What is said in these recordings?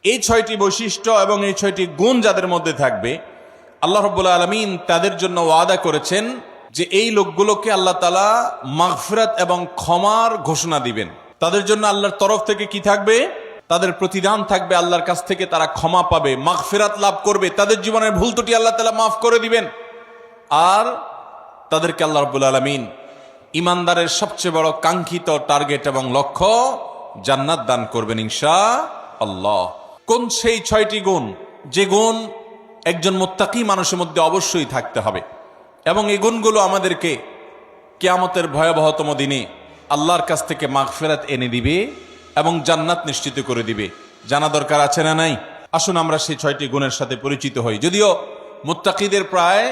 এই 6টি বৈশিষ্ট্য এবং এই 6টি গুণ যাদের মধ্যে থাকবে, আল্লাহ রাব্বুল আলামিন তাদের জন্য ওয়াদা করেছেন যে এই লোকগুলোকে আল্লাহ তাআলা মাগফিরাত এবং ক্ষমার ঘোষণা দিবেন। তাদের জন্য আল্লাহর তরফ থেকে কি থাকবে? তাদের প্রতিদান থাকবে, আল্লাহর কাছ থেকে তারা ক্ষমা পাবে, মাগফিরাত লাভ করবে, তাদের জীবনের ভুল ত্রুটি আল্লাহ তাআলা মাফ করে দিবেন। আর তাদেরকে আল্লাহ রাব্বুল আলামিন ইমানদারের সবচেয়ে বড় কাঙ্ক্ষিত টার্গেট এবং লক্ষ্য জান্নাত দান করবেন ইনশাআল্লাহ। কোন সেই 6টি গুণ, যে গুণ একজন মুত্তাকি মানুষের মধ্যে অবশ্যই থাকতে হবে, এবং এই গুণগুলো আমাদেরকে কিয়ামতের ভয়াবহতম দিনে আল্লাহর কাছ থেকে মাগফিরাত এনে দিবে এবং জান্নাত নিশ্চিত করে দিবে। জানা দরকার আছে না নাই? আসুন আমরা সেই 6টি গুণের সাথে পরিচিত হই। যদিও মুত্তাকিদের প্রায়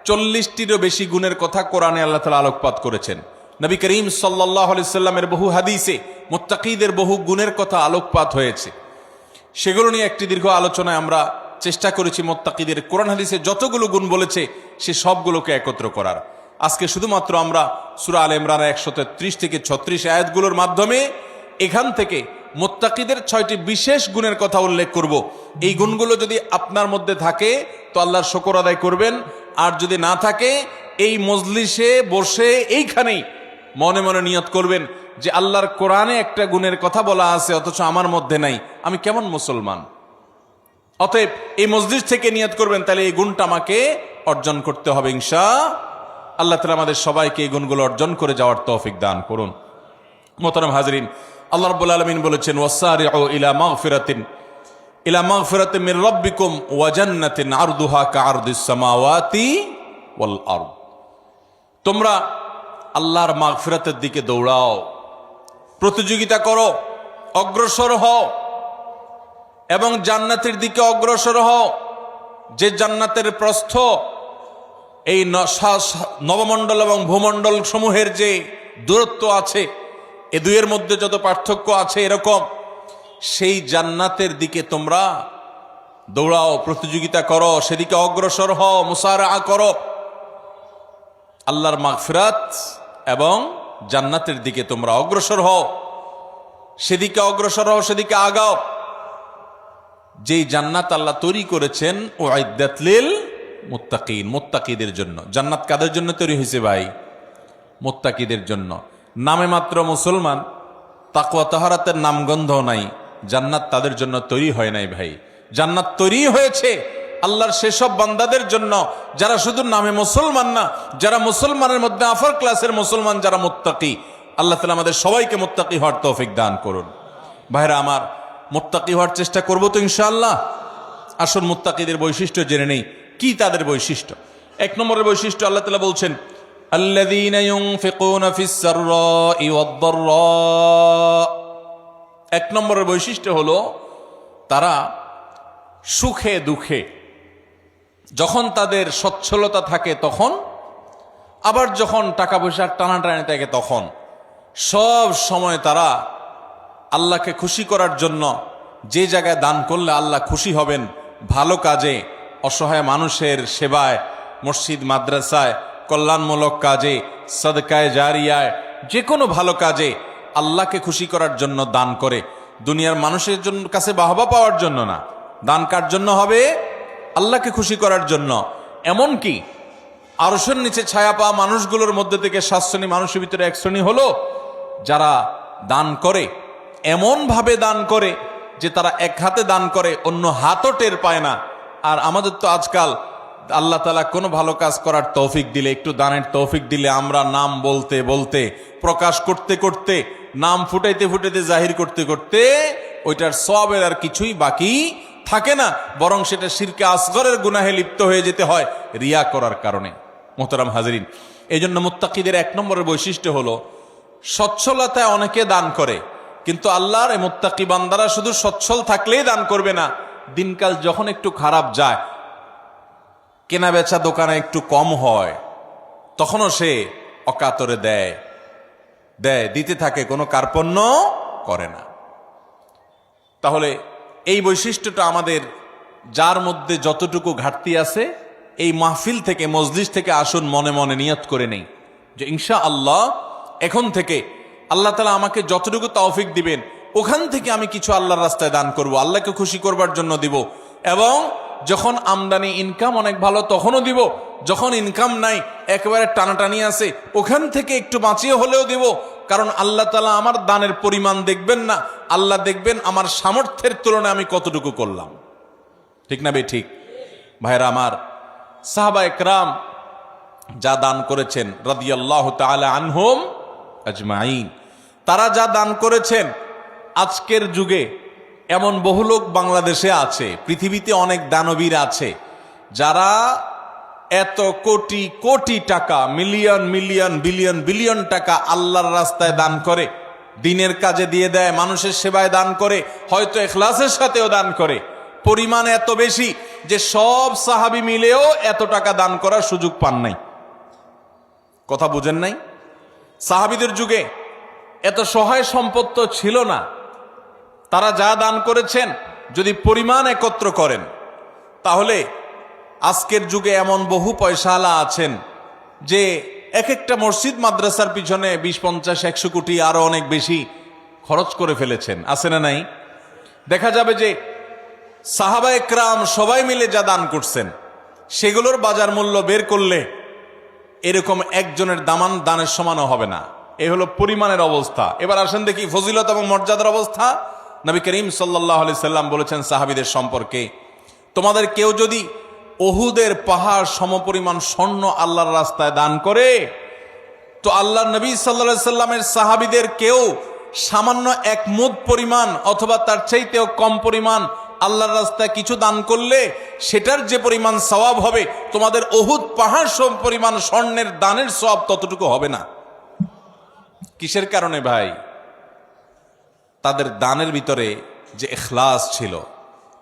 40টিরও বেশি গুণের কথা কোরআনে আল্লাহ তাআলা আলোকপাত করেছেন। নবী করিম সাল্লাল্লাহু আলাইহি সাল্লামের বহু হাদিসে মুত্তাকিদের বহু গুণের কথা আলোকপাত হয়েছে। সেগুলো নিয়ে একটি দীর্ঘ আলোচনায় আমরা চেষ্টা করেছি মুত্তাকিদের কোরআন হাদিসে যতগুলো গুণ বলেছে সে সবগুলোকে একত্র করার। আজকে শুধুমাত্র আমরা সূরা আলে ইমরানের 133 থেকে 36 আয়াতগুলোর মাধ্যমে এখান থেকে মুত্তাকিদের 6টি বিশেষ গুণের কথা উল্লেখ করব। এই গুণগুলো যদি আপনার মধ্যে থাকে তো আল্লাহর শুকর আদায় করবেন, আর যদি না থাকে এই মজলিসে বসে এইখানেই মনে মনে নিয়ত করবেন যে আল্লাহর কোরআনে একটা গুণের কথা বলা আছে অথচ আমার মধ্যে নাই, আমি কেমন মুসলমান। অতএব এই মসজিদ থেকে নিয়ত করবেন, তাহলে এই গুণটা আমাকে অর্জন করতে হবে ইনশাআল্লাহ তাআলা আমাদের সবাইকে এই গুণগুলো অর্জন করে যাওয়ার তৌফিক দান করুন। মোহতারাম হাজরিন, আল্লাহ রাব্বুল আলামিন বলেছেন ওয়াসারিউ ইলা মাগফিরাতিন মির রাব্বিকুম ওয়া জান্নাতিন আরদুহা কাআরদিস সামাওয়াতি ওয়াল আরদ। তোমরা আল্লাহর মাগফিরাতের দিকে দৌড়াও, প্রতিযোগিতা করো, অগ্রসর হও এবং জান্নাতের দিকে অগ্রসর হও। যে জান্নাতের প্রস্থ এই নবমণ্ডল এবং ভূমণ্ডল সমূহের যে দূরত্ব আছে, এ দুইয়ের মধ্যে যত পার্থক্য আছে এরকম, সেই জান্নাতের দিকে তোমরা দৌড়াও, প্রতিযোগিতা করো, সেদিকে অগ্রসর হও, মুসারাআ করো। আল্লাহর মাগফিরাত এবং জান্নাতের দিকে তোমরা অগ্রসর হও, সেদিকে অগ্রসর হও, সেদিকে আগাও। যেই জান্নাত আল্লাহ তৈরি করেছেন উইদ্দাত লিল মুত্তাকিন, মুত্তাকিদের জন্য। জান্নাত কাদের জন্য তৈরি হয়েছে ভাই? মুত্তাকিদের জন্য। নামে মাত্র মুসলমান, তাকওয়া তাহারাতের নামগন্ধ নাই, জান্নাত তাদের জন্য তৈরি হয় নাই ভাই। জান্নাত তৈরি হয়েছে আল্লাহর সেসব বান্দাদের জন্য যারা শুধু নামে মুসলমান না, যারা মুসলমানের মধ্যে আফার ক্লাসের মুসলমান, যারা মুত্তাকি। আল্লাহ তাআলা আমাদের সবাইকে মুত্তাকি হওয়ার তৌফিক দান করুন। ভাইরা আমার, মুত্তাকি হওয়ার চেষ্টা করব তো ইনশাআল্লাহ। আসুন মুত্তাকিদের বৈশিষ্ট্য জেনে নেই। কি তাদের বৈশিষ্ট্য? 1 নম্বরের বৈশিষ্ট্য আল্লাহ তাআলা বলছেন আল্লাযীনা ইউনফিকুনা ফিস সাররাই ওয়াদ দাররা। 1 নম্বরের বৈশিষ্ট্য হলো তারা সুখে দুঃখে, যখন তাদের সচ্ছলতা থাকে তখন, আবার যখন টাকা পয়সার টানাটানি থাকে তখন, সব সময় তারা আল্লাহকে খুশি করার জন্য যে জায়গায় দান করলে আল্লাহ খুশি হবেন, ভালো কাজে, অসহায় মানুষের সেবায়, মসজিদ মাদ্রাসায়, কল্যাণমূলক কাজে, সাদকায়ে জারিয়ায়, যে কোনো ভালো কাজে আল্লাহকে খুশি করার জন্য দান করে। দুনিয়ার মানুষের জন্য কাছে বাহবা পাওয়ার জন্য না, দান কার জন্য হবে? আল্লাহকে খুশি করার জন্য। এমনকি আরশের নিচে ছায়া পাওয়া মানুষগুলোর মধ্যে থেকে 7 শ্রেণী মানুষের ভিতরে 1 শ্রেণী হলো যারা দান করে, এমনভাবে দান করে যে তারা এক হাতে দান করে, অন্য হাতও টের পায় না। আর আমাদের তো আজকাল আল্লাহ তাআলা কোনো ভালো কাজ করার তৌফিক দিলে, একটু দানের তৌফিক দিলে, আমরা নাম বলতে বলতে, প্রকাশ করতে করতে, নাম ফুটাইতে ফুটাইতে, জাহির করতে করতে ওইটার সওয়াবের আর কিছুই বাকি থাকে না, বরং সেটা শিরকে আসগরের গুনাহে লিপ্ত হয়ে যেতে হয় রিয়া করার কারণে। মোহতারাম হাজরিন, এই জন্য মুত্তাকিদের 1 নম্বরের বৈশিষ্ট্য হলো সচ্ছলতায় অনেকে দান করে, কিন্তু আল্লাহর এই মুত্তাকি বান্দারা শুধু সচ্ছল থাকলেই দান করবে না, দিনকাল যখন একটু খারাপ যায়, কেনা বেচা দোকানে একটু কম হয়, তখনও সে অকাতরে দেয়, দিতে থাকে, কোনো কার্পণ্য করে না। তাহলে এই বৈশিষ্ট্যটা আমাদের, যার মধ্যে যতটুকু ঘাটতি আছে, এই মাহফিল থেকে, মজলিস থেকে আসুন মনে মনে নিয়ত করে নেই যে ইনশাআল্লাহ এখন থেকে আল্লাহ তাআলা আমাকে যতটুকু তৌফিক দিবেন ওখান থেকে আমি কিছু আল্লাহর রাস্তায় দান করব, আল্লাহকে খুশি করবার জন্য দিব। এবং যখন আমদানি ইনকাম অনেক ভালো তখনও দিব, যখন ইনকাম নাই একেবারে টানাটানি আছে ওখান থেকে একটু বাঁচিয়ে হলেও দিব। কারণ আল্লাহ তাআলা আমার দানের পরিমাণ দেখবেন না, আল্লাহ দেখবেন আমার সামর্থ্যের তুলনায় আমি কতটুকু করলাম। ঠিক না বে ঠিক? ভাইরা আমার, সাহাবা একরাম যা দান করেছেন রাদিয়াল্লাহু তাআলা আনহুম আজমাইন, তারা যা দান করেছেন, আজকের যুগে এমন বহু লোক বাংলাদেশে আছে, পৃথিবীতে অনেক দানবীর আছে যারা এত কোটি কোটি টাকা, মিলিয়ন মিলিয়ন বিলিয়ন বিলিয়ন টাকা আল্লাহর রাস্তায় দান করে, দিনের কাজে দিয়ে দেয়, মানুষের সেবায় দান করে, হয়তো ইখলাসের সাথেও দান করে। পরিমাণ এত বেশি যে সব সাহাবী মিলেও এত টাকা দান করার সুযোগ পান নাই। কথা বুঝেন নাই? সাহাবীদের যুগে এত সহায় সম্পদ তো ছিল না। তারা যা দান করেছেন যদি পরিমাণ একত্র করেন, তাহলে আজকের যুগে এমন বহু পয়সাওয়ালা আছেন যে এক একটা মসজিদ মাদ্রাসার পিছনে 20-50-100 কোটি আরো অনেক বেশি খরচ করে ফেলেছেন। আছে না নাই? দেখা যাবে যে সাহাবা একরাম সবাই মিলে যা দান করছেন সেগুলোর বাজার মূল্য বের করলে এরকম একজনের দানের সমানও হবে না। এই হলো পরিমাণের অবস্থা। এবার আসেন দেখি ফজিলত এবং মর্যাদার অবস্থা। নবী করিম সাল্লাল্লাহু আলাইহি সাল্লাম বলেছেন সাহাবীদের সম্পর্কে, তোমাদের কেউ যদি উহুদের পাহাড় সমপরিমাণ স্বর্ণ আল্লাহর রাস্তায় দান করে, তো আল্লাহ নবী সাল্লাল্লাহু আলাইহি সাল্লামের সাহাবীদের কেউ সামান্য 1 মুদ পরিমাণ অথবা তার চাইতেও কম পরিমাণ আল্লাহর রাস্তায় কিছু দান করলে সেটার যে পরিমাণ সওয়াব হবে, তোমাদের উহুদ পাহাড় সম পরিমাণ স্বর্ণের দানের সওয়াব ততটুকু হবে না। কিসের কারণে ভাই? তাদের দানের ভিতরে যে ইখলাস ছিল,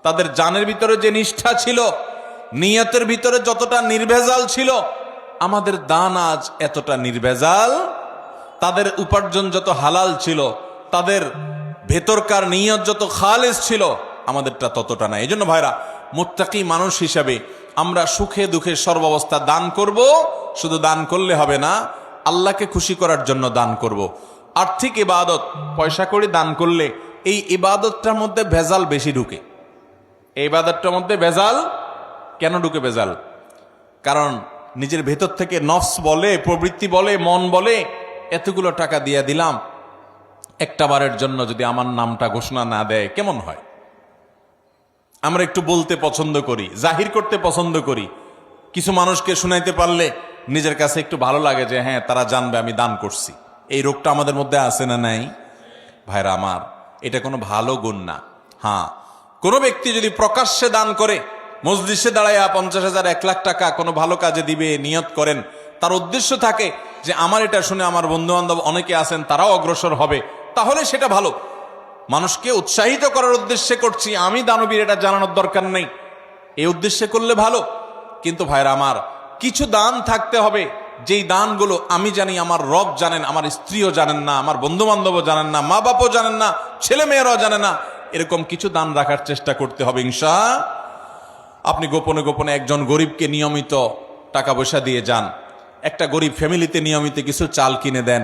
তাদের জানের ভিতরে যে নিষ্ঠা ছিল, নিয়তের ভিতরে যতটা নির্ভেজাল ছিল, আমাদের দান আজ এতটা নির্ভেজাল। তাদের উপার্জন যত হালাল ছিল, তাদের ভেতরকার নিয়ত যত খালেস ছিল, আমাদেরটা ততটা না। এই জন্য ভাইরা, মুত্তাকি মানুষ হিসাবে আমরা সুখে দুঃখে সর্বাবস্থা দান করব। শুধু দান করলে হবে না, আল্লাহকে খুশি করার জন্য দান করব। আর্থিক ইবাদত পয়সা করে দান করলে এই ইবাদতটার মধ্যে ভেজাল বেশি ঢুকে। এই ইবাদতটার মধ্যে ভেজাল কেন ঢুকে? ভেজাল কারণ নিজের ভেতর থেকে নফস বলে, প্রবৃত্তি বলে, মন বলে, এতগুলো টাকা দিয়ে দিলাম, একটা বারের জন্য যদি আমার নামটা ঘোষণা না দেয় কেমন হয়? আমরা একটু বলতে পছন্দ করি, জাহির করতে পছন্দ করি। কিছু মানুষকে শুনাইতে পারলে নিজের কাছে একটু ভালো লাগে যে হ্যাঁ, তারা জানবে আমি দান করছি। এই রোগটা আমাদের মধ্যে আছে না নাই? ভাইরা আমার, এটা কোনো ভালো গুণ না। হ্যাঁ, কোনো ব্যক্তি যদি প্রকাশ্যে দান করে, মজলিসে দাঁড়াইয়া 50,000 1 লাখ টাকা কোনো ভালো কাজে দিবে নিয়ত করেন, তার উদ্দেশ্য থাকে যে আমার এটা শুনে আমার বন্ধু বান্ধব অনেকে আছেন তারাও অগ্রসর হবে, তাহলে সেটা ভালো। মানুষকে উৎসাহিত করার উদ্দেশ্যে করছি, আমি দানবীর এটা জানানোর দরকার নেই, এই উদ্দেশ্যে করলে ভালো। কিন্তু ভাইরা আমার, কিছু দান থাকতে হবে যেই দানগুলো আমি জানি, আমার রব জানেন, আমার স্ত্রীও জানেন না, আমার বন্ধু বান্ধবও জানেন না, মা বাপও জানেন না, ছেলে মেয়েরাও জানে না। এরকম কিছু দান রাখার চেষ্টা করতে হবে ইনশাআল্লাহ। আপনি গোপনে গোপনে একজন গরিবকে নিয়মিত টাকা পয়সা দিয়ে যান, একটা গরিব ফ্যামিলিতে নিয়মিত কিছু চাল কিনে দেন,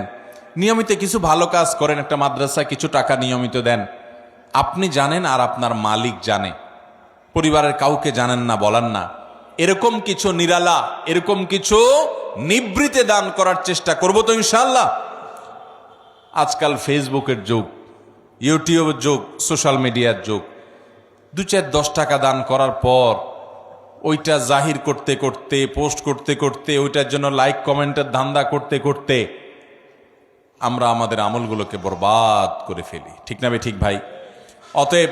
নিয়মিত কিছু ভালো কাজ করেন, একটা মাদ্রাসা কিছু টাকা নিয়মিত দেন। আপনি জানেন আর আপনার মালিক জানে, পরিবারের কাউকে জানেন না, বলান না। এরকম কিছু নিরালা, এরকম কিছু নিবৃতে দান করার চেষ্টা করব তো ইনশাআল্লাহ। আজকাল ফেসবুকের যুগ, ইউটিউবের যুগ, সোশ্যাল মিডিয়ার যুগ। 2-4-10 টাকা দান করার পর ওইটা জাহির করতে করতে, পোস্ট করতে করতে, ওইটার জন্য লাইক কমেন্টের ধান্দা করতে করতে আমরা আমাদের আমলগুলোকে বরবাদ করে ফেলি। ঠিক না ঠিক ভাই? অতএব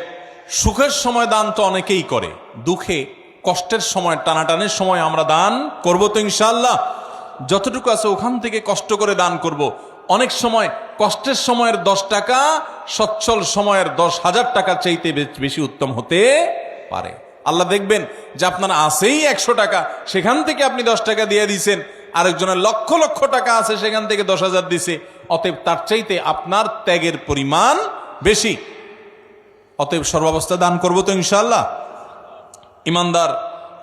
সুখের সময় দান তো অনেকেই করে, দুঃখে কষ্টের সময়, টানাটানের সময় আমরা দান করব তো ইনশাআল্লাহ। যতটুকু আছে ওখান থেকে কষ্ট করে দান করব। অনেক সময় কষ্টের সময়ের 10 টাকা সচ্ছল সময়ের 10,000 টাকার চাইতে বেশি উত্তম হতে পারে। আল্লাহ দেখবেন যে আপনার আছেই 100 টাকা, সেখান থেকে আপনি 10 টাকা দিয়ে দিয়েছেন, আরেকজনের লক্ষ লক্ষ টাকা আছে, সেখান থেকে 10,000 দিছে। অতএব তার চাইতে আপনার ত্যাগের পরিমাণ বেশি। অতএব সর্বাবস্থা দান করব তো ইনশাআল্লাহ। ইমানদার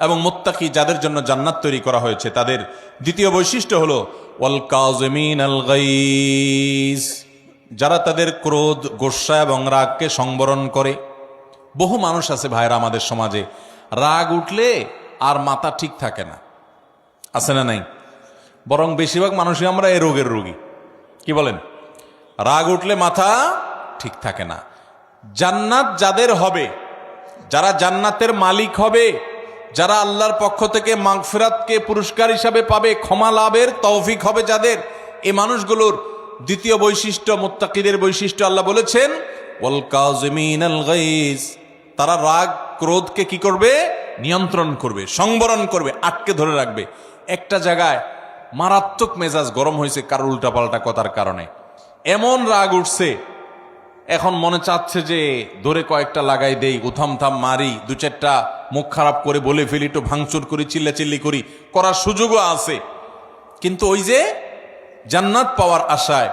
এবং মুত্তাকি যাদের জন্য জান্নাত তৈরি করা হয়েছে, তাদের দ্বিতীয় বৈশিষ্ট্য হলো ওয়াল কাযিমিনাল গাইজ। যারা তাদের ক্রোধ, গোস্বা এবং রাগকে সংবরণ করে। বহু মানুষ আছে ভাইরা আমাদের সমাজে, রাগ উঠলে আর মাথা ঠিক থাকে না, আছে না নাই? বরং বেশিরভাগ মানুষই আমরা এই রোগের রোগী। কি বলেন? রাগ উঠলে মাথা ঠিক থাকে না। জান্নাত যাদের হবে, যারা জান্নাতের মালিক হবে, যারা আল্লাহর পক্ষ থেকে মাগফিরাতকে পুরস্কার হিসাবে পাবে, ক্ষমা লাভের তৌফিক হবে যাদের, এই মানুষগুলোর দ্বিতীয় বৈশিষ্ট্য, মুত্তাকিদের বৈশিষ্ট্য, আল্লাহ বলেছেন ওয়াল কাযিমিনাল গাইজ, তারা রাগ ক্রোধকে কি করবে? নিয়ন্ত্রণ করবে, সংবরণ করবে, আটকে ধরে রাখবে। একটা জায়গায় মারাত্মক মেজাজ গরম হয়েছে কারোর উল্টাপাল্টা কথার কারণে, এমন রাগ উঠছে, এখন মনে চাচ্ছে যে ধরে কয়েকটা লাগাই দেই, উথাম থাম মারি, দু চারটা মুখ খারাপ করে বলে ফেলি, একটু ভাঙচুর করি, চিল্লাচিল্লি করি, করার সুযোগও আছে। কিন্তু ওই যে জান্নাত পাওয়ার আশায়,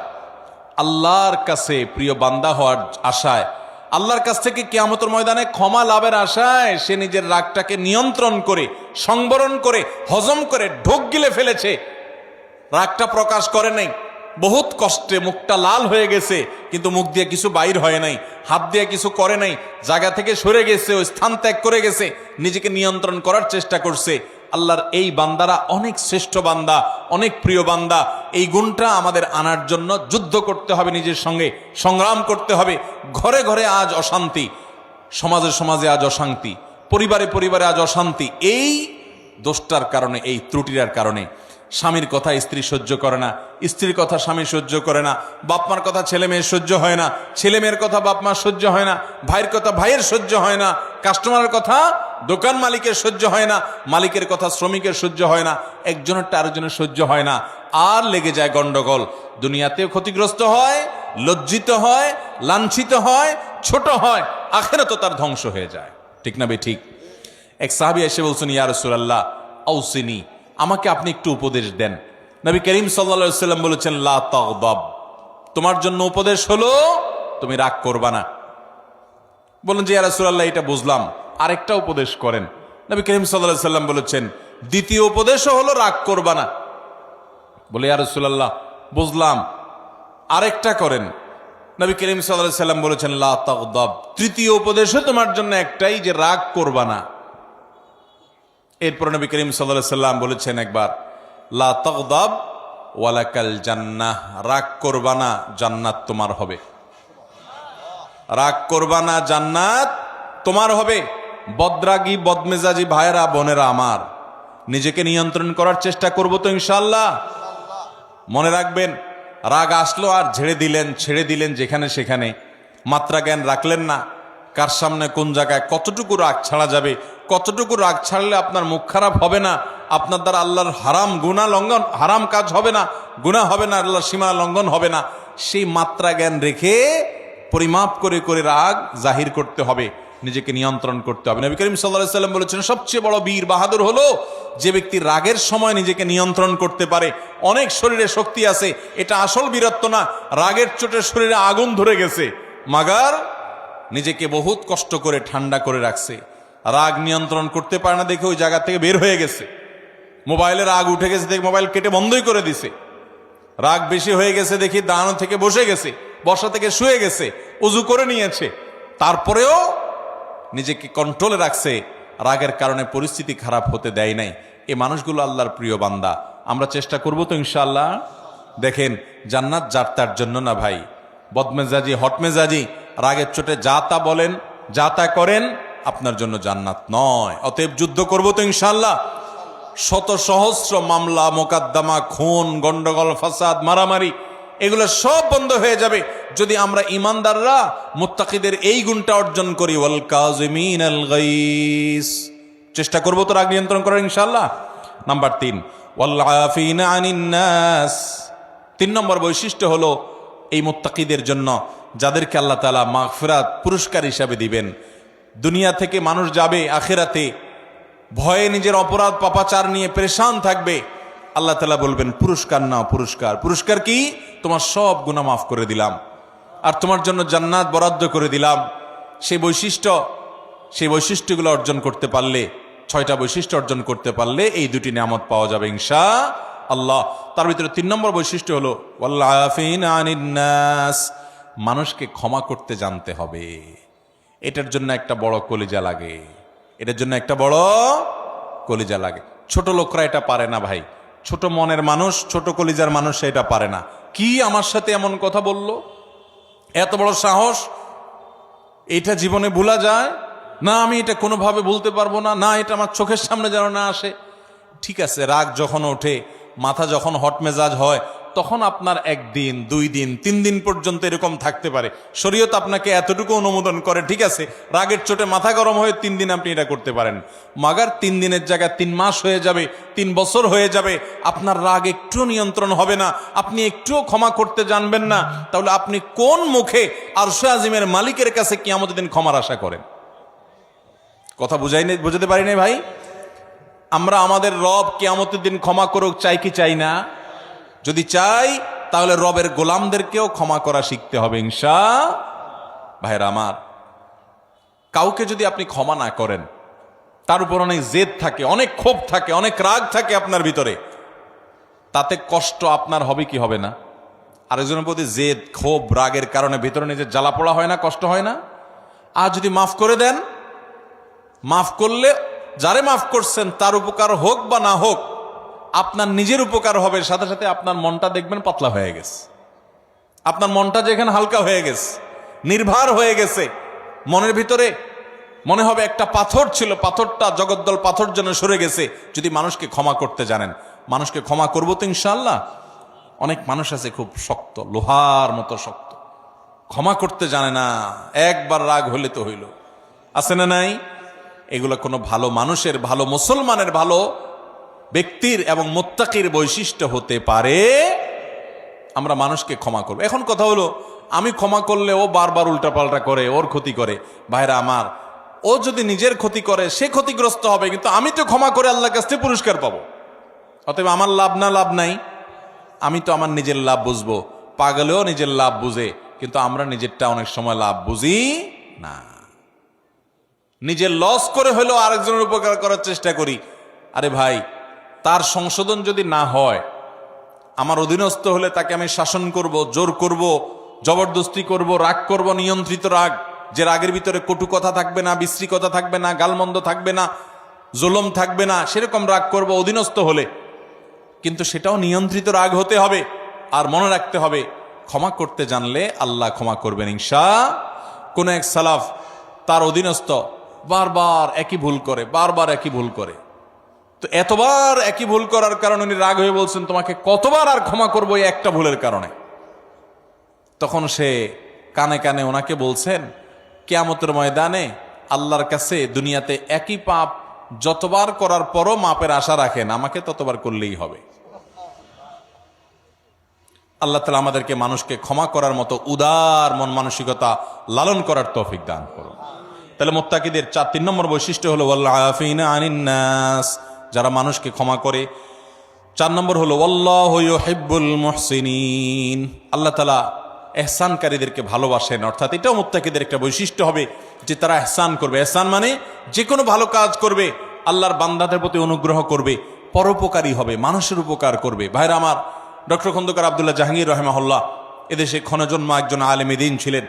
আল্লাহর কাছে প্রিয় বান্দা হওয়ার আশায়, আল্লাহর কাছ থেকে কিয়ামতের ময়দানে ক্ষমা লাভের আশায় সে নিজের রাগটাকে নিয়ন্ত্রণ করে, সংবরণ করে, হজম করে ঢোক গিলে ফেলেছে। রাগটা প্রকাশ করে নাই, বহুত কষ্টে মুখটা লাল হয়ে গেছে, কিন্তু মুখ দিয়ে কিছু বাইর হয় নাই, হাত দিয়ে কিছু করে নাই, জায়গা থেকে সরে গেছে, ওই স্থান ত্যাগ করে গেছে, নিজেকে নিয়ন্ত্রণ করার চেষ্টা করছে। আল্লাহর এই বান্দারা অনেক শ্রেষ্ঠ বান্দা, অনেক প্রিয় বান্দা। এই গুণটা আমাদের আনার জন্য যুদ্ধ করতে হবে, নিজের সঙ্গে সংগ্রাম করতে হবে। ঘরে ঘরে আজ অশান্তি, সমাজে সমাজে আজ অশান্তি, পরিবারে পরিবারে আজ অশান্তি। এই দোষটার কারণে, এই ত্রুটির কারণে। স্বামীর কথা স্ত্রী সহ্য করে না, স্ত্রীর কথা স্বামী সহ্য করে না, বাপমার কথা ছেলে মেয়ের সহ্য হয় না, ছেলে মেয়ের কথা বাপমার সহ্য হয় না, ভাইয়ের কথা ভাইয়ের সহ্য হয় না, কাস্টমারের কথা দোকান মালিকের সহ্য হয় না, মালিকের কথা শ্রমিকের সহ্য হয় না, একজনেরটা আরেকজনের সহ্য হয় না, আর লেগে যায় গন্ডগোল। দুনিয়াতেও ক্ষতিগ্রস্ত হয়, লজ্জিত হয়, লাঞ্ছিত হয়, ছোট হয়, আখিরাতেও তার ধ্বংস হয়ে যায়। ঠিক না বে ঠিক? এক সাহাবী এসে বলছেন, ইয়া রাসূলুল্লাহ আউসিনি, আমাকে আপনি একটু উপদেশ দেন। নবী করিম সাল্লাল্লাহু আলাইহি ওয়াসাল্লাম বলেছেন, লা তাগদাব, তোমার জন্য উপদেশ হলো তুমি রাগ করবা না। বলেন যে ইয়া রাসূলুল্লাহ এটা বুঝলাম, আরেকটা উপদেশ করেন। নবী করিম সাল্লাল্লাহু আলাইহি ওয়াসাল্লাম বলেছেন, দ্বিতীয় উপদেশও হলো রাগ করবা না। বলে ইয়া রাসূলুল্লাহ বুঝলাম, আরেকটা করেন। নবী করিম সাল্লাল্লাহু আলাইহি ওয়াসাল্লাম বলেছেন, লা তাগদাব, তৃতীয় উপদেশও তোমার জন্য একটাই, যে রাগ করবা না। এরপর নবী করিম সাল্লাল্লাহু আলাইহি ওয়াসাল্লাম বলেছেন একবার, লা তাগদাব ওয়ালাকাল জান্নাহ, রাগ করবা না, জান্নাত তোমার হবে। রাগ করবা না, জান্নাত তোমার হবে। বদরাগী বদমেজাজি ভাইয়েরা বোনেরা আমার, নিজেকে নিয়ন্ত্রণ করার চেষ্টা করব তো ইনশাআল্লাহ। মনে রাখবেন, রাগ আসলো আর ছেড়ে দিলেন যেখানে সেখানে, মাত্রা জ্ঞান রাখলেন না। কার সামনে কোন জায়গায় কতটুকু রাগ ছাড়া যাবে, কতটুকু রাগ ছাড়লে আপনার মুখ খারাপ হবে না, আপনার দ্বারা আল্লাহর হারাম কাজ হবে না, গুনাহ হবে না, আল্লাহর সীমা লঙ্ঘন হবে না, সেই মাত্রা জ্ঞান রেখে পরিমাপ করে করে রাগ জাহির করতে হবে, নিজেকে নিয়ন্ত্রণ করতে হবে। নবী করিম সাল্লাল্লাহু আলাইহি ওয়াসাল্লাম বলেছেন, সবচেয়ে বড় বীর বাহাদুর হলো যে ব্যক্তি রাগের সময় নিজেকে নিয়ন্ত্রণ করতে পারে। অনেক শরীরে শক্তি আছে, এটা আসল বীরত্ব না, রাগের চোটে শরীরে আগুন ধরে গেছে, মাগার নিজেকে বহুত কষ্ট করে ঠান্ডা করে রাখছে। রাগ নিয়ন্ত্রণ করতে পারে না দেখে ওই জায়গা থেকে বের হয়ে গেছে। মোবাইলের রাগ উঠে গেছে দেখে মোবাইল কেটে বন্ধই করে দিছে। রাগ বেশি হয়ে গেছে দেখি দাঁড়ানো থেকে বসে গেছে, বসা থেকে শুয়ে গেছে, উজু করে নিয়েছে, তারপরেও নিজেকে কন্ট্রোলে রাখছে, রাগের কারণে পরিস্থিতি খারাপ হতে দেয় নাই। এই মানুষগুলো আল্লাহর প্রিয় বান্দা। আমরা চেষ্টা করব তো ইনশাআল্লাহ। দেখেন, জান্নাত যার তার জন্য না ভাই। বদমেজাজি, হটমেজাজি, রাগের চোটে যা তা বলেন, যা তা করেন, আপনার জন্য জান্নাত নয়। অতএব যুদ্ধ করব তো ইনশাআল্লাহ। শত সহস্র মামলা মোকদ্দমা, খুন, গন্ডগোল, ফাসাদ, মারামারি, এগুলো সব বন্ধ হয়ে যাবে যদি আমরা ইমানদাররা মুত্তাকিদের এই গুণটা অর্জন করি, ওয়াল কাযিমিনাল গাইস। চেষ্টা করব তো রাগ নিয়ন্ত্রণ করার ইনশাআল্লাহ। নাম্বার 3, ওয়াল আফিনা আনিন নাস। 3 নম্বর বৈশিষ্ট্য হলো এই মুত্তাকিদের জন্য, যাদেরকে আল্লাহ তাআলা মাগফিরাত পুরস্কার হিসাবে দিবেন। দুনিয়া থেকে মানুষ যাবে আখিরাতে ভয়ে নিজের অপরাধ পাপাচার নিয়ে পেরেশান থাকবে। আল্লাহ তাআলা বলবেন, পুরস্কার নাও, পুরস্কার। পুরস্কার কি? তোমার সব গুনাহ মাফ করে দিলাম আর তোমার জন্য জান্নাত বরাদ্দ করে দিলাম। সেই বৈশিষ্ট্যগুলো অর্জন করতে পারলে, 6টা বৈশিষ্ট্য অর্জন করতে পারলে এই 2টি নিয়ামত পাওয়া যাবে ইনশাআল্লাহ। তার ভিতরে 3 নম্বর বৈশিষ্ট্য হলো ওয়াল আফিনা আনিন নাস, মানুষকে ক্ষমা করতে জানতে হবে। এটার জন্য একটা বড় কলিজা লাগে, এটার জন্য একটা বড় কলিজা লাগে। ছোট লোকরা এটা পারে না ভাই, ছোট মনের মানুষ, ছোট কলিজার মানুষ এটা পারে না। কি আমার সাথে এমন কথা বলল, এত বড় সাহস, এটা জীবনে ভোলা যায় না, আমি এটা কোনোভাবে ভুলতে পারবো না, না এটা আমার চোখের সামনে যেন না আসে। ঠিক আছে, রাগ যখন ওঠে, মাথা যখন হট মেজাজ হয়, তখন আপনার একদিন, 2 দিন, 3 দিন পর্যন্ত এরকম থাকতে পারে। শরীয়ত আপনাকে এতটুকু অনুমোদন করে, ঠিক আছে, রাগের চোটে মাথা গরম হয়ে 3 দিন আপনি এটা করতে পারেন। মাগার 3 দিনের জায়গায় 3 মাস হয়ে যাবে, 3 বছর হয়ে যাবে, আপনার রাগ একটুও নিয়ন্ত্রণ হবে না, আপনি একটুও ক্ষমা করতে জানবেন না, তাহলে আপনি কোন মুখে আরশে আজিমের মালিকের কাছে কিয়ামতের দিন ক্ষমার আশা করেন? কথা বুঝাতে পারি নাই ভাই? আমরা আমাদের রব কিয়ামতের দিন ক্ষমা করুক চাই কি চাই না? যদি চাই তাহলে রবের গোলামদেরকেও ক্ষমা করা শিখতে হবে ইনশাআল্লাহ। ভাইরা আমার, কাউকে যদি আপনি ক্ষমা না করেন, তার উপর অনেক জেদ থাকে, অনেক ক্ষোভ থাকে, অনেক রাগ থাকে আপনার ভিতরে, তাতে কষ্ট আপনার হবে কি হবে না? আরেকজনের প্রতি জেদ, ক্ষোভ, রাগের কারণে ভিতরে নিজের জ্বালা পোড়া হয় না, কষ্ট হয় না? আর যদি মাফ করে দেন, মাফ করলে যারে মাফ করছেন তার উপকার হোক বা না হোক, আপনার নিজের উপকার হবে, সাথে সাথে আপনার মনটা দেখবেন পাতলা হয়ে গেছে, আপনার মনটা যেখানে হালকা হয়ে গেছে, নির্ভার হয়ে গেছে, মনের ভিতরে মনে হবে একটা পাথর ছিল, পাথরটা জগদ্দল পাথর যেন সরে গেছে। যদি মানুষকে ক্ষমা করতে জানেন, মানুষকে ক্ষমা করবো তো ইনশাআল্লাহ। অনেক মানুষ আছে খুব শক্ত, লোহার মতো শক্ত, ক্ষমা করতে জানে না, একবার রাগ হলে তো হইল, আছে না নাই? এগুলো কোনো ভালো মানুষের, ভালো মুসলমানের, ভালো ব্যক্তির এবং মুত্তাকির বৈশিষ্ট্য হতে পারে। আমরা মানুষকে ক্ষমা করব। এখন কথা হলো, আমি ক্ষমা করলে ও বারবার উল্টাপাল্টা করে, ওর ক্ষতি করে। ভাইরা আমার, ও যদি নিজের ক্ষতি করে সে ক্ষতিগ্রস্ত হবে, কিন্তু আমি তো ক্ষমা করে আল্লাহর কাছ থেকে পুরস্কার পাবো। অতএব আমার লাভ না লাভ নাই, আমি তো আমার নিজের লাভ বুঝবো। পাগলেও নিজের লাভ বুঝে, কিন্তু আমরা নিজেরটা অনেক সময় লাভ বুঝি না। নিজের লস করে হলেও আরেকজনের উপকার করার চেষ্টা করি। আরে ভাই, তার সংশোধন যদি না হয়, আমার অধীনস্থ হলে তাকে আমি শাসন করব, জোর করব, জবরদস্তি করব, রাগ করব, নিয়ন্ত্রিত রাগ, যে রাগের ভিতরে কটু কথা থাকবে না, বিশ্রী কথা থাকবে না, গালমন্দ থাকবে না, জুলুম থাকবে না, সেরকম রাগ করব অধীনস্থ হলে। কিন্তু সেটাও নিয়ন্ত্রিত রাগ হতে হবে। আর মনে রাখতে হবে, ক্ষমা করতে জানলে আল্লাহ ক্ষমা করবেন ইনশাআল্লাহ। কোন এক সালাফ, তার অধীনস্থ বারবার একই ভুল করে, বারবার একই ভুল করে, তো এতবার একই ভুল করার কারণে উনি রাগ হয়ে বলছেন, তোমাকে কতবার আর ক্ষমা করবো এই একটা ভুলের কারণে? তখন সে কানে কানে ওনাকে বলছেন, কিয়ামতের ময়দানে আল্লাহর কাছে দুনিয়াতে একই পাপ যতবার করার পরও মাপের আশা রাখেন, আমাকে ততবার করলেই হবে। আল্লাহ তাআলা আমাদেরকে মানুষকে ক্ষমা করার মতো উদার মন মানসিকতা লালন করার তৌফিক দান করুন। তাহলে মুত্তাকিদের 3 নম্বর বৈশিষ্ট্য হলো ওয়াল আফিনা আনিন নাস, যারা মানুষকে ক্ষমা করে। 4 নম্বর হলো আল্লাহু ইউহিব্বুল মুহসিনিন, আল্লাহ তাআলা ইহসানকারীদেরকে ভালোবাসেন। অর্থাৎ এটাও মুত্তাকিদের একটা বৈশিষ্ট্য হবে যে তারা ইহসান করবে। ইহসান মানে যে কোনো ভালো কাজ করবে, আল্লাহর বান্দাদের প্রতি অনুগ্রহ করবে, পরোপকারী হবে, মানুষের উপকার করবে। ভাইরা আমার, ডক্টর খন্দকার আব্দুল্লাহ জাহাঙ্গীর রাহিমাহুল্লাহ এদেশে ক্ষণজন্ম একজন আলেমে দ্বীন ছিলেন,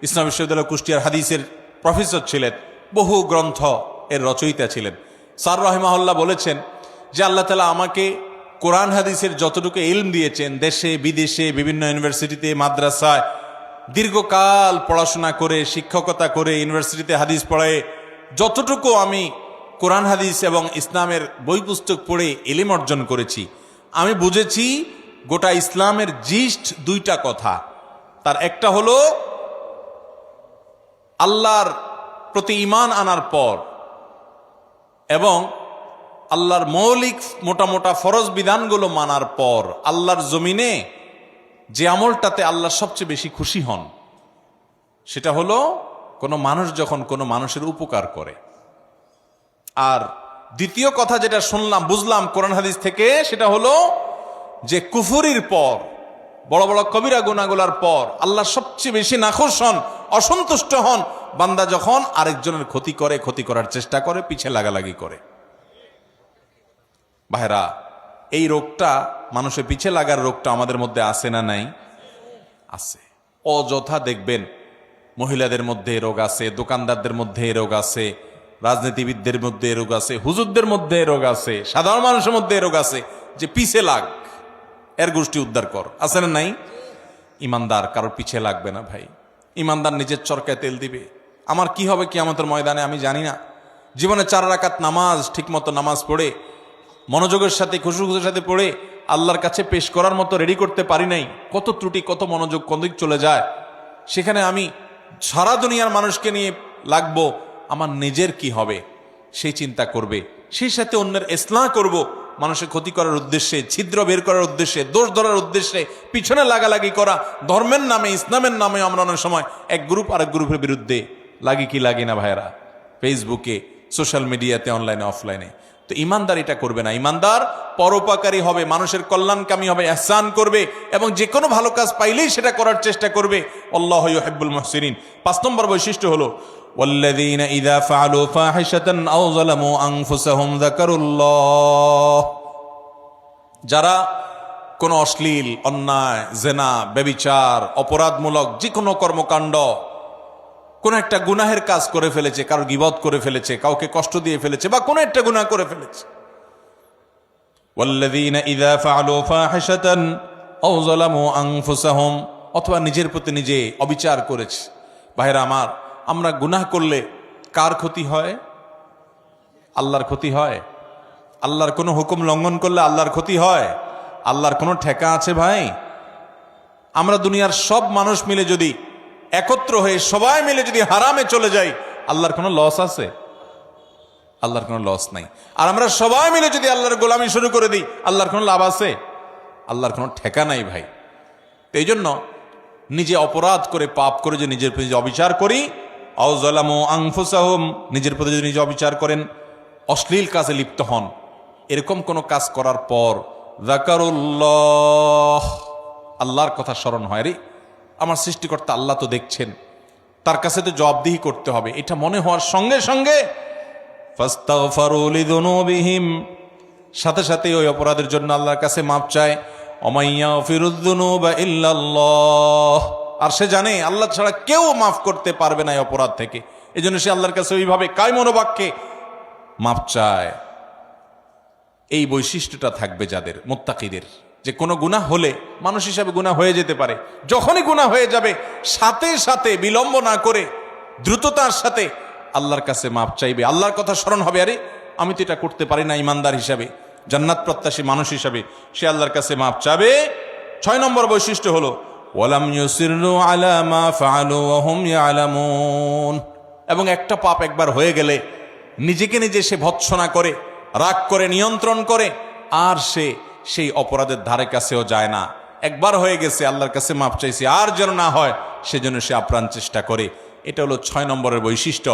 ইসলাম বিশ্ববিদ্যালয় কুষ্টিয়ার হাদিসের প্রফেসর ছিলেন, বহু গ্রন্থ এর রচয়িতা ছিলেন। স্যার রাহিমাহুল্লাহ বলেছেন যে আল্লাহ তাআলা আমাকে কোরআন হাদিসের যতটুকু ইলম দিয়েছেন, দেশে বিদেশে বিভিন্ন ইউনিভার্সিটিতে, মাদ্রাসায় দীর্ঘকাল পড়াশোনা করে, শিক্ষকতা করে, ইউনিভার্সিটিতে হাদিস পড়ায় যতটুকু আমি কোরআন হাদিস এবং ইসলামের বই পুস্তক পড়ে ইলম অর্জন করেছি, আমি বুঝেছি গোটা ইসলামের জিস্ট 2টা কথা। তার একটা হলো আল্লাহর প্রতি ঈমান আনার পর এবং আল্লাহর মৌলিক মোটা মোটা ফরজ বিধানগুলো মানার পর আল্লাহর জমিনে যে আমলটাতে আল্লাহ সবচেয়ে বেশি খুশি হন, সেটা হলো কোনো মানুষ যখন কোনো মানুষের উপকার করে। আর দ্বিতীয় কথা যেটা শুনলাম, বুঝলাম কোরআন হাদিস থেকে, সেটা হলো যে কুফরির পর, বড় বড় কবিরা গুনাহগুলোর পর আল্লাহ সবচেয়ে বেশি নাখুশ হন, অসন্তুষ্ট হন বান্দা যখন আরেকজনের ক্ষতি করে, ক্ষতি করার চেষ্টা করে, পিছে লাগালাগি করে। ভাইরা, এই রোগটা, মানুষের পিছে লাগার রোগটা আমাদের মধ্যে আছে না নাই? আছে। অযথা দেখবেন মহিলাদের মধ্যে এ রোগ আছে, দোকানদারদের মধ্যে এ রোগ আছে, রাজনীতিবিদদের মধ্যে এ রোগ আছে, হুজুরদের মধ্যে এ রোগ আছে, সাধারণ মানুষের মধ্যে এ রোগ আছে, যে পিছে লাগ, এর গোষ্ঠী উদ্ধার কর, আছে না নাই? ইমানদার কারোর পিছে লাগবে না ভাই। ইমানদার নিজের চরকায় তেল দিবে। আমার কি হবে কিয়ামতের ময়দানে আমি জানি না। জীবনে 4 রাকাত নামাজ ঠিকমতো নামাজ পড়ে মনোযোগের সাথে খুশুখুশুর সাথে পড়ে আল্লাহর কাছে পেশ করার মতো রেডি করতে পারি নাই। কত ত্রুটি, কত মনোযোগ কোন দিক চলে যায়। সেখানে আমি সারা দুনিয়ার মানুষকে নিয়ে লাগবো, আমার নিজের কি হবে সেই চিন্তা করবে, সেই সাথে অন্যের ইসলাহ করব, মানুষের ক্ষতি করার উদ্দেশ্যে, ছিদ্র বের করার উদ্দেশ্যে, দোষ ধরার উদ্দেশ্যে পিছনে লাগালাগি করা, ধর্মের নামে, ইসলামের নামে আমরা অনেক সময় এক গ্রুপ আরেক গ্রুপের বিরুদ্ধে লাগি কি লাগি না ভাইরা, ফেসবুকে, সোশ্যাল মিডিয়াতে, অনলাইনে, অফলাইনে। তো ইমানদার এটা করবে না। ইমানদার পরোপকারী হবে, মানুষের কল্যাণকামী হবে, ইহসান করবে এবং যে কোনো ভালো কাজ পাইলেই সেটা করার চেষ্টা করবে। আল্লাহু ইউহিব্বুল মুহসিনিন। 5 নম্বর বৈশিষ্ট্য হলো ওয়াল্লাযীনা ইযা ফাআলু ফাহিশাতান আও যালামু আনফুসাহুম যাকারুল্লাহ। যারা কোনো অশ্লীল, অন্যায়, জেনা, ব্যভিচার, অপরাধমূলক যে কোনো কর্মকাণ্ড, কোন একটা গুনাহের কাজ করে ফেলেছে, কারো গীবত করে ফেলেছে, কাউকে কষ্ট দিয়ে ফেলেছে, বা কোনো একটা গুনাহ করে ফেলেছে, ওয়াল্লাযীনা ইযা ফাআলু ফাহিশাতান আও যালামু আনফুসাহুম, অথবা নিজের প্রতি নিজে অবিচার করেছে। ভাইরা আমার, আমরা গুনাহ করলে কার ক্ষতি হয়? আল্লাহর ক্ষতি হয়। আল্লাহর কোনো হুকুম লঙ্ঘন করলে আল্লাহর ক্ষতি হয়। আল্লাহর কোনো ঠেকা আছে ভাই? আমরা দুনিয়ার সব মানুষ মিলে যদি একত্র হয়ে সবাই মিলে যদি হারামে চলে যাই, আল্লাহর কোনো লস আছে? আল্লাহর কোনো লস নাই। আর আমরা সবাই মিলে যদি আল্লাহর গোলামি শুরু করে দিই, আল্লাহর কোনো লাভ আছে? আল্লাহর কোনো ঠেকা নাই ভাই। এই জন্য নিজে অপরাধ করে, পাপ করে যে নিজের প্রতি অবিচার করি, আও যালামু আনফুসাহুম, নিজের প্রতি যদি নিজে অবিচার করেন, অশ্লীল কাজে লিপ্ত হন, এরকম কোনো কাজ করার পর যাকারুল্লাহ, আল্লাহর কথা স্মরণ হয়, রে আমার সৃষ্টিকর্তা আল্লাহ তো দেখছেন, তার কাছে তো জবাবদিহি করতে হবে, এটা মনে হওয়ার সঙ্গে সঙ্গে ফাস্তাগফারু লিযুনুবিহিম, সাথে সাথে ওই অপরাধের জন্য আল্লাহর কাছে মাপ চায়। ওমাইয়াগফিরুয যুনুবা ইল্লাল্লাহ, আর সে জানে আল্লাহ ছাড়া কেউ মাফ করতে পারবে না এই অপরাধ থেকে। এজন্য সে আল্লাহর কাছে ওইভাবে কায় মনোবাক্যে মাপ চায়। এই বৈশিষ্ট্যটা থাকবে যাদের, মুত্তাকিদের, যে কোনো গুনাহ হলে মানুষ হিসাবে গুনাহ হয়ে যেতে পারে, যখনই গুনাহ হয়ে যাবে সাথে সাথে বিলম্ব না করে দ্রুততার সাথে আল্লাহর কাছে মাপ চাইবে। আল্লাহর কথা স্মরণ হবে, আরে আমি তো এটা করতে পারি না, ইমানদার হিসাবে, জান্নাত প্রত্যাশী মানুষ হিসাবে সে আল্লাহর কাছে মাপ চাবে। 6 নম্বর বৈশিষ্ট্য হলো ওয়ালাম ইউসিরু আলা মা ফাআলু ওয়া হুম ইয়ালামুন, এবং একটা পাপ একবার হয়ে গেলে নিজেকে নিজে সে ভৎসনা করে, রাগ করে, নিয়ন্ত্রণ করে, আর সে সেই অপরাধের ধারে কাছেও যায় না। একবার হয়ে গেছে, আল্লাহর কাছে মাপ চাইছে, আর যেন না হয় সেজন্য সে আপ্রাণ চেষ্টা করে। এটা হলো 6 নম্বরের বৈশিষ্ট্য।